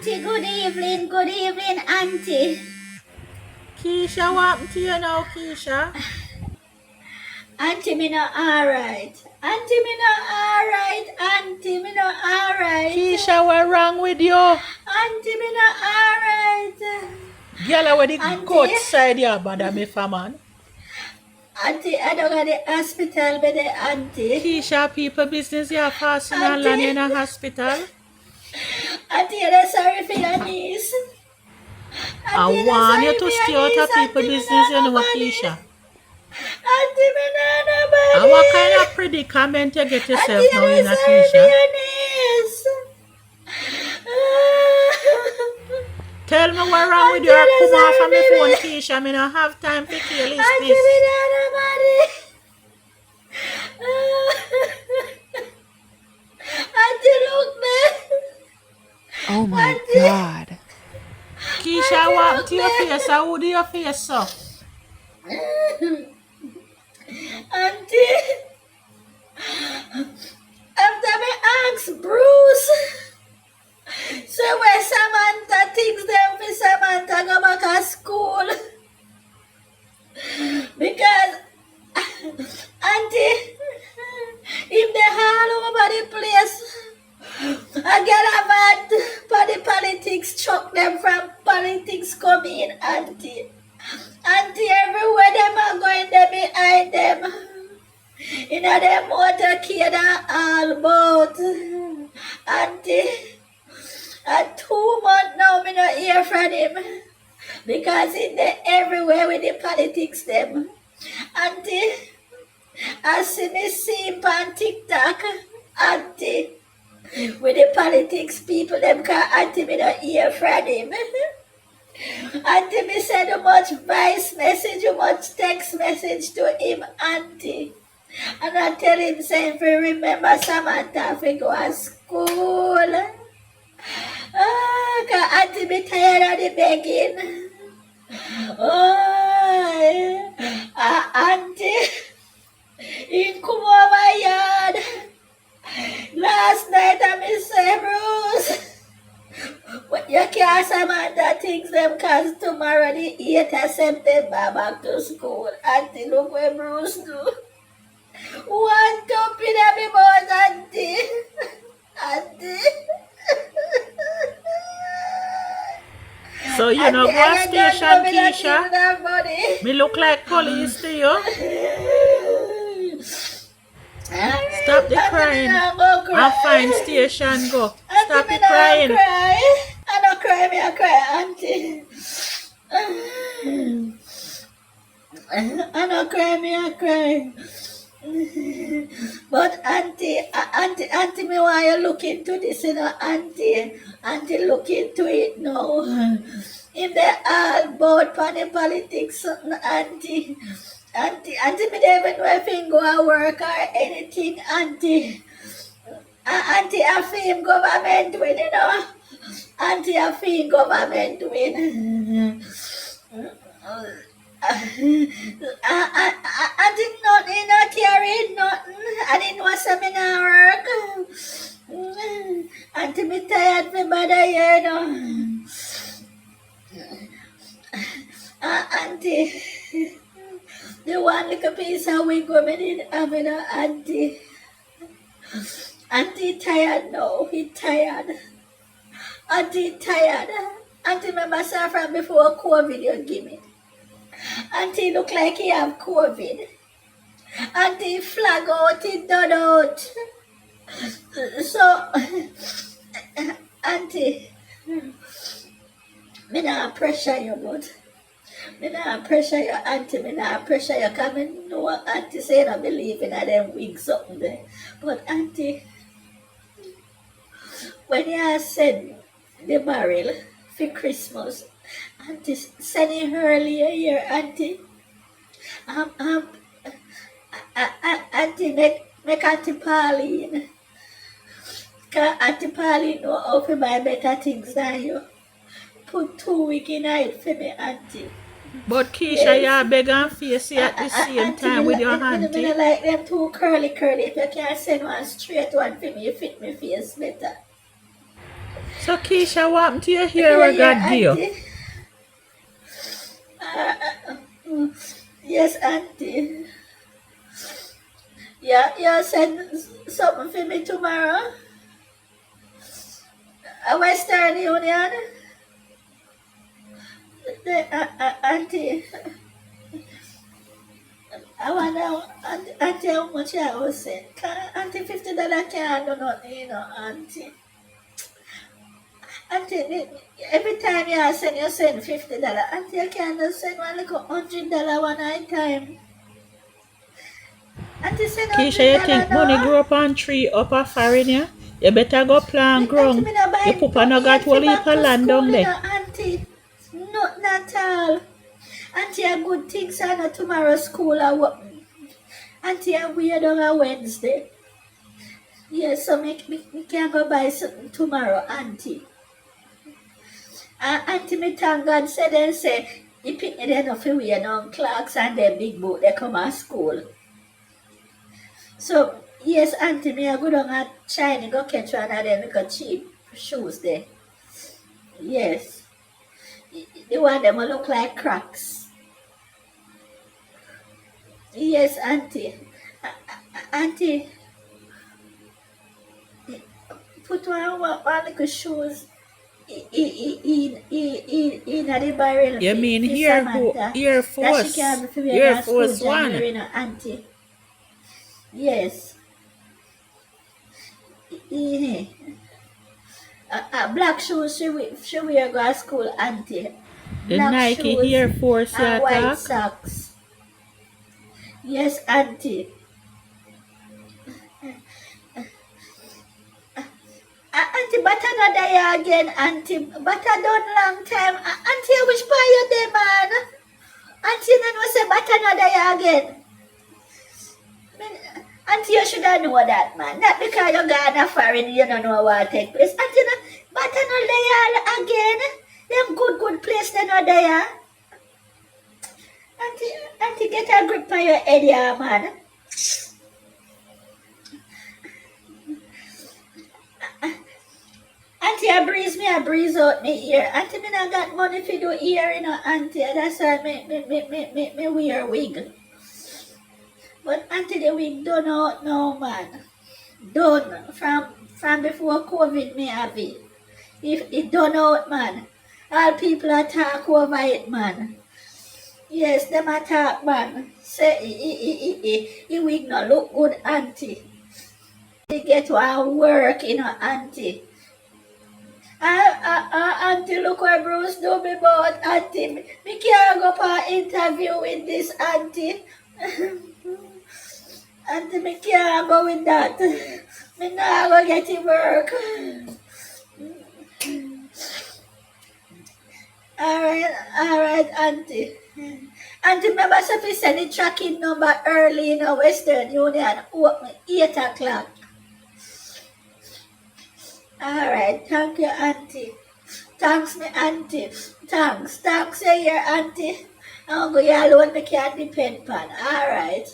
Auntie, good evening, Auntie. Kisha, what happened to you now, Kisha? Auntie, me not alright. Auntie, me not alright. Auntie, me not alright. Kisha, what wrong with you? Auntie, me not alright. Girl, where the Auntie? goat side you bother me for, man? Auntie, I don't go to the hospital with the auntie. Kisha, people business you fasting and land in a hospital. Auntie, you're sorry for your niece. I want you to stay out of people business, you know, Kisha. Auntie, me not nobody. And what kind of predicament you get yourself now in a Auntie, you're sorry for Kisha? your niece. Tell me what wrong with you or come off of my phone, Kisha. I don't have time to kill this Auntie, piece. me not nobody. Auntie, look me. Oh my Auntie. God. Kisha, what happened to your face? How do your face so? Auntie, after me ask Bruce, so where Samantha thinks them for Samantha go back to school. Because, Auntie, if they all over the place, I get a mad for the politics, chuck them from politics come in, Auntie. Auntie, everywhere them are going, they behind them. In a them motorcade and all boat. Auntie, at 2 months now, me not hear from him. Because in the everywhere with the politics them. Auntie, I see me him on TikTok. Auntie, with the politics people, them can auntie me not hear from him. Auntie, me send too much voice message, too much text message to him, Auntie. And I tell him, saying, for remember Samantha, if go to school. Cause Auntie be tired of the begging. Oh, Auntie, he come over yard. Last night I say, Bruce, but you can't Samantha things them cause tomorrow the 8th of September back to school. Auntie, look what Bruce do. One top in me boss, Auntie. Auntie. So you know what station, Kisha? Me look like police to you. Stop the crying and find station go. Stop the crying. I don't cry, me I cry, Auntie. I don't cry, me I cry. But Auntie, me why you look into this, you know, Auntie. Auntie, look into it now. If they all both for the politics, something, Auntie. Auntie, me don't even know if he go to work or anything, Auntie. Auntie, I feel government win, you know. Auntie, I feel government win. I did nothing, not carry nothing. I didn't know seminar work. Auntie, me tired, me bother you, you know. Auntie, the one little piece of wig women in having a Auntie. Auntie tired now, he tired. Auntie tired. Auntie remember sir from before COVID you give me. Auntie look like he have COVID. Auntie flag out, he done out. So, Auntie, me not pressure you, but me not pressure you, Auntie, me not pressure you, because me know Auntie say I believe in them wigs something there. But Auntie, when you send the barrel for Christmas, Auntie, send it earlier here, Auntie. Auntie, make Auntie Pauline. Because Auntie Pauline know how to buy better things than you. Put 2 weeks in it for me, Auntie. But Kisha, you beg and face at the same time with your auntie. I like them too curly. If you can't send one straight one for me, you fit me face better. So Kisha, what happened to your hair where God give you? Auntie. Yes, Auntie. Yeah, you send something for me tomorrow. A Western Union. Auntie, I wonder, Auntie, how much I was saying. Auntie, $50 can't do nothing, you know, Auntie. Auntie, every time you send $50. Auntie, you can't just send one like $100 one time. Auntie, send Kisha, you $100 think money now. grow up on tree up a foreign, yeah? You better go plant Auntie, ground. me no Your buy papa no got nothing whole for heap back of to land school, down you there. know, Auntie. Nothing at all. Auntie, a good things I know tomorrow school. Auntie, I weird on a Wednesday. Yes, so me can go buy something tomorrow, Auntie. Auntie, me thank God say, you pick me there enough for wear no Clarks and their big boot, they come at school. So, yes, Auntie, me I go down at China, go catch one of them, because cheap shoes there. Yes. The one them will look like cracks. Yes, Auntie. Auntie, put one little shoes in the barrel You mean for Air, Samantha Air that she can Force? be for wear Air to school Force One. January, you know, Auntie. Yes. Black shoes she wear go to school, Auntie. The Black Nike shoes Air Force you and white talk. socks. Yes, Auntie. Auntie, but another year again, Auntie. But I done long time. Auntie, I wish buy you there, man. Auntie, then we say, but another year again. Auntie, you should have known that, man. Not because you gone a foreign, you don't know what take place. Auntie, but another year again. Them good place, they know there. Auntie, get a grip on your head, yeah, man. Auntie, I breeze out me ear. Auntie, me not got money to do ear, you know, Auntie. That's why me wear wig. But Auntie, the wig done out now, man. Done. From before COVID, me have it. If it done out, man. All people attack over it, man. Yes, them attack, man. Say, the wig not look good, Auntie. They get to work, you know, Auntie. Auntie, look where Bruce do me about, Auntie. Me can't go for an interview with this, Auntie. Auntie, me can't go with that. Me not go get to work. Alright, Auntie. Auntie, remember if you send the tracking number early in a Western Union, open 8 o'clock. Alright, thank you, Auntie. Thanks, me Auntie. Thanks, you're here, Auntie. I'm going to alone, me can't depend on. Alright.